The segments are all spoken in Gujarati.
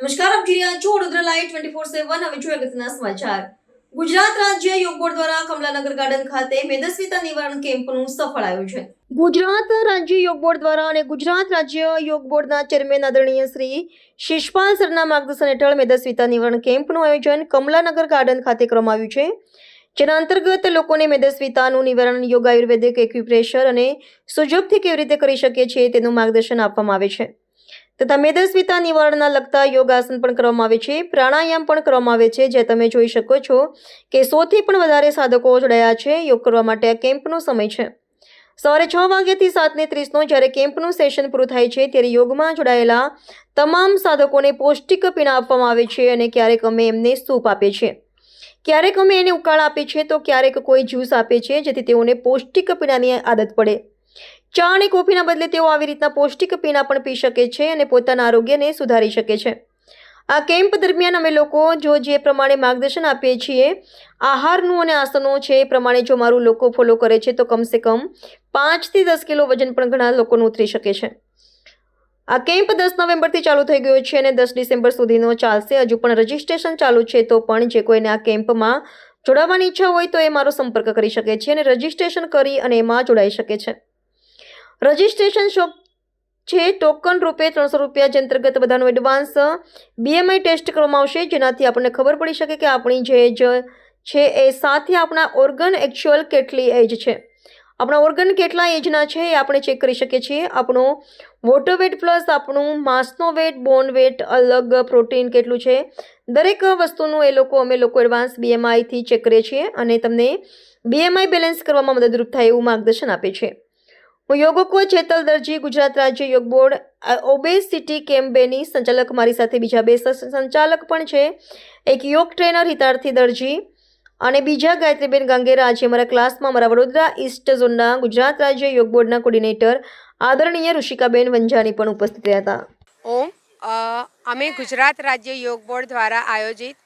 નમસ્કાર, આપ જોઈ રહ્યા છો વડોદરા લાઈવ 24/7. હવે જોઈએ અગત્યના સમાચાર. ગુજરાત રાજ્ય યોગ બોર્ડ દ્વારા કમલાનગર ગાર્ડન ખાતે મેદસ્વીતા નિવારણ કેમ્પનું સફળ આયોજન. ગુજરાત રાજ્ય યોગ બોર્ડ દ્વારા અને ગુજરાત રાજ્ય યોગ બોર્ડના ચેરમેન આદરણીય શ્રી શિષપાલ સરના માર્ગદર્શન હેઠળ મેદસ્વીતા નિવારણ કેમ્પનું આયોજન કમલાનગર ગાર્ડન ખાતે કરવામાં આવ્યું છે. જેના અંતર્ગત લોકોને મેદસ્વીતાનું નિવારણ યોગ, આયુર્વેદિક, એક્યુપ્રેશર અને સુજોગથી કેવી રીતે કરી શકે છે તેનું માર્ગદર્શન આપવામાં આવે છે તથા મેદસ્વીતા નિવારણના લગતા યોગાસન પણ કરવામાં આવે છે, પ્રાણાયામ પણ કરવામાં આવે છે. જે તમે જોઈ શકો છો કે 100થી પણ વધારે સાધકો જોડાયા છે. યોગ કરવા માટે આ કેમ્પનો સમય છે સવારે 6 વાગ્યાથી 7:30નો. જ્યારે કેમ્પનું સેશન પૂરું થાય છે ત્યારે યોગમાં જોડાયેલા તમામ સાધકોને પૌષ્ટિક પીણા આપવામાં આવે છે અને ક્યારેક અમે એમને સૂપ આપીએ છીએ, ક્યારેક અમે એને ઉકાળા આપીએ છીએ તો ક્યારેક કોઈ જ્યુસ આપે છે, જેથી તેઓને પૌષ્ટિક પીણાની આદત પડે. ચા અને કોફીના બદલે તેઓ આવી રીતના પૌષ્ટિક પીણા પણ પી શકે છે અને પોતાના આરોગ્યને સુધારી શકે છે. આ કેમ્પ દરમિયાન અમે લોકો જે પ્રમાણે માર્ગદર્શન આપીએ છીએ આહારનું અને આસનો છે એ પ્રમાણે જો મારું લોકો ફોલો કરે છે તો કમસે કમ 5 થી 10 કિલો વજન પણ ઘણા લોકોનું ઉતરી શકે છે. આ કેમ્પ 10 નવેમ્બરથી ચાલુ થઈ ગયો છે અને 10 ડિસેમ્બર સુધીનો ચાલશે. હજુ પણ રજીસ્ટ્રેશન ચાલુ છે, તો પણ જે કોઈને આ કેમ્પમાં જોડાવાની ઈચ્છા હોય તો એ મારો સંપર્ક કરી શકે છે અને રજીસ્ટ્રેશન કરી અને એમાં જોડાઈ શકે છે. રજીસ્ટ્રેશન શોપ છે ટોકન રૂપે 300 રૂપિયા, જે અંતર્ગત બધાનું એડવાન્સ BMI ટેસ્ટ કરવામાં આવશે, જેનાથી આપણને ખબર પડી શકે કે આપણી જે એજ છે એ સાથે આપણા ઓર્ગન એકચ્યુઅલ કેટલી એજ છે, આપણા ઓર્ગન કેટલા એજના છે એ આપણે ચેક કરી શકીએ છીએ. આપણો વોટર વેટ પ્લસ આપણું માસનો વેટ, બોન વેટ, અલગ પ્રોટીન કેટલું છે, દરેક વસ્તુનું અમે લોકો એડવાન્સ BMI થી ચેક કરીએ છીએ અને તમને BMI બેલેન્સ કરવામાં મદદરૂપ થાય એવું માર્ગદર્શન આપે છે. હું યોગ કોચ હેતલ દરજી, ગુજરાત રાજ્ય યોગ બોર્ડ ઓબેસિટી કેમ્પ 2ની સંચાલક. મારી સાથે બીજા 2 સંચાલક પણ છે, એક યોગ ટ્રેનર હિતાર્થી દરજી અને બીજા ગાયત્રીબેન ગાંગેરા. આજે અમારા ક્લાસમાં અમારા વડોદરા ઈસ્ટ ઝોનના ગુજરાત રાજ્ય યોગ બોર્ડના કોર્ડિનેટર આદરણીય ઋષિકાબેન વંજાની પણ ઉપસ્થિત રહ્યા હતા. અમે ગુજરાત રાજ્ય યોગ બોર્ડ દ્વારા આયોજિત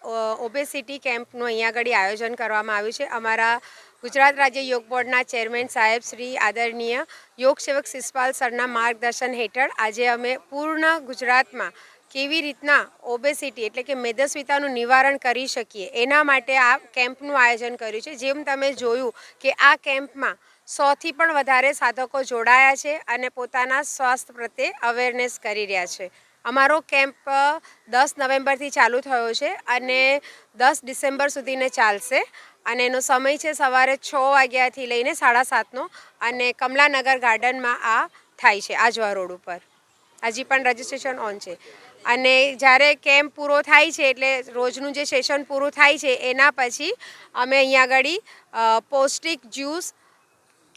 ઓબેસિટી કેમ્પનું અહીંયા આગળ આયોજન કરવામાં આવ્યું છે. અમારા ગુજરાત રાજ્ય યોગ બોર્ડના ચેરમેન સાહેબ શ્રી આદરણીય યોગ સેવક શિષપાલ સરના માર્ગદર્શન હેઠળ આજે અમે પૂર્ણ ગુજરાતમાં કેવી રીતના ઓબેસિટી એટલે કે મેદસ્વીતાનું નિવારણ કરી શકીએ એના માટે આ કેમ્પનું આયોજન કર્યું છે. જેમ તમે જોયું કે આ કેમ્પમાં 100થી પણ વધારે સાધકો જોડાયા છે અને પોતાના સ્વાસ્થ્ય પ્રત્યે અવેરનેસ કરી રહ્યા છે. અમારો કેમ્પ 10 નવેમ્બરથી ચાલુ થયો છે અને 10 ડિસેમ્બર સુધીને ચાલશે અને એનો સમય છે સવારે 6 વાગ્યાથી લઈને 7:30નો અને કમલાનગર ગાર્ડનમાં આ થાય છે, આજવા રોડ ઉપર. હજી પણ રજીસ્ટ્રેશન ઓન છે અને જ્યારે કેમ્પ પૂરો થાય છે એટલે રોજનું જે સેશન પૂરું થાય છે એના પછી અમે અહીંયા આગળ પૌષ્ટિક જ્યુસ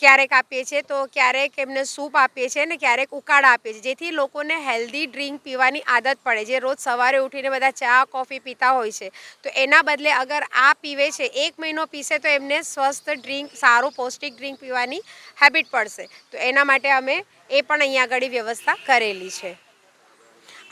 ક્યારેક આપીએ છીએ, તો ક્યારેક એમને સૂપ આપીએ છીએ અને ક્યારેક ઉકાળા આપીએ છીએ, જેથી લોકોને હેલ્ધી ડ્રિંક પીવાની આદત પડે. જે રોજ સવારે ઉઠીને બધા ચા કોફી પીતા હોય છે તો એના બદલે અગર આ પીવે છે, 1 મહિનો પીશે તો એમને સ્વસ્થ ડ્રિંક, સારું પૌષ્ટિક ડ્રિંક પીવાની હેબિટ પડશે. તો એના માટે અમે એ પણ અહીંયા આગળ વ્યવસ્થા કરેલી છે.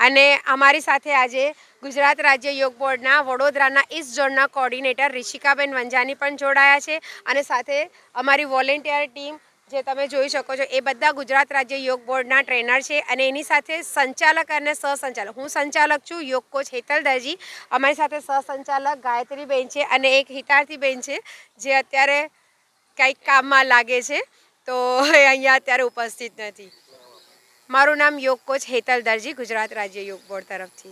અને અમારી સાથે આજે ગુજરાત રાજ્ય યોગ બોર્ડના વડોદરાના ઈસ્ટ ઝોનના કોર્ડિનેટર ઋષિકાબેન વંજાની પણ જોડાયા છે અને સાથે અમારી વોલેન્ટિયર ટીમ જે તમે જોઈ શકો છો એ બધા ગુજરાત રાજ્ય યોગ બોર્ડના ટ્રેનર છે અને એની સાથે સંચાલક અને સહસંચાલક. હું સંચાલક છું, યોગ કોચ હેતલ દરજી. અમારી સાથે સહસંચાલક ગાયત્રીબેન છે અને એક હિતાર્થીબેન છે જે અત્યારે કંઈક કામમાં લાગે છે, તો એ અહીંયા અત્યારે ઉપસ્થિત નથી. મારું નામ યોગ કોચ હેતલ દરજી, ગુજરાત રાજ્ય યોગ બોર્ડ તરફથી.